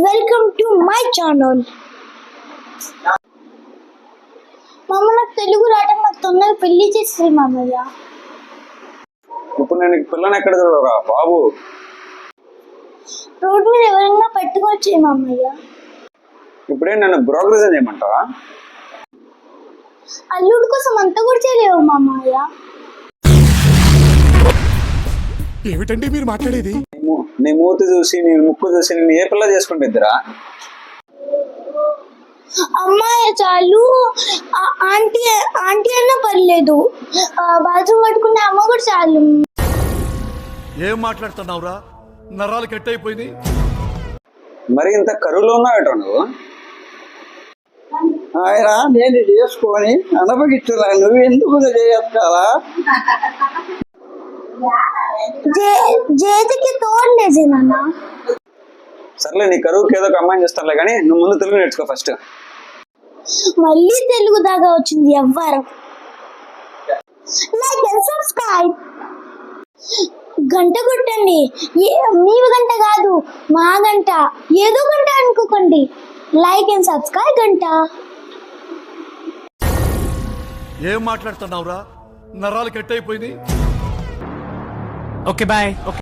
Welcome to my channel. మామ నాకు తెలుగు రావడం, నాకు తొందరగా పెళ్లి చేస్తుంది మామయ్య. ఇప్పుడు నేను పిల్లని ఎక్కడ చూడరా బాబు? రోడ్ మీద ఎవరైనా పెట్టుకోవచ్చు మామయ్య. ఇప్పుడే నన్ను బ్రోకరేజ్ చేయమంటావా? అల్లుడి కోసం అంత కూడా చేయలేవు మామయ్య. ఏమిటండి మీరు మాట్లాడేది? నీ మూతి చూసి నీ ముక్కు చూసి నేను ఏ పిల్ల చేసుకుంటుందిరా? అమ్మాయి చాలు, ఆంటీ ఆంటీ అన్నా పర్లేదు, బాత్రూమ్ పట్టుకునే అమ్మ కూడా చాలు. ఏం మాట్లాడుతున్నావురా? నరాలు కట్ అయిపోయింది. మరి ఇంత కరువులో ఉన్నావేటో నువ్వు? ఆయన నేను చేసుకొని అనుభవిస్తున్నా, నువ్వు ఎందుకు చేస్తావా? చేతికి తోడలేదు నాన్న. సర్లే, నీ కరువుకి ఏదో ఒక అమ్మాయిని చేస్తానులే, కానీ నువ్వు ముందు తెలుగు నేర్చుకో ఫస్ట్. మళ్ళీ తెలుగు దాకా వచ్చింది ఎవ్వరం. Like and subscribe. గంట కొట్టండి, మీ గంట కాదు మా గంట, ఏదో గంట అనుకోకండి. లైక్ అండ్ సబ్స్క్రైబ్ గంట. ఏం మాట్లాడుతున్నావురా? నరాలు కట్ అయిపోయింది. Okay bye.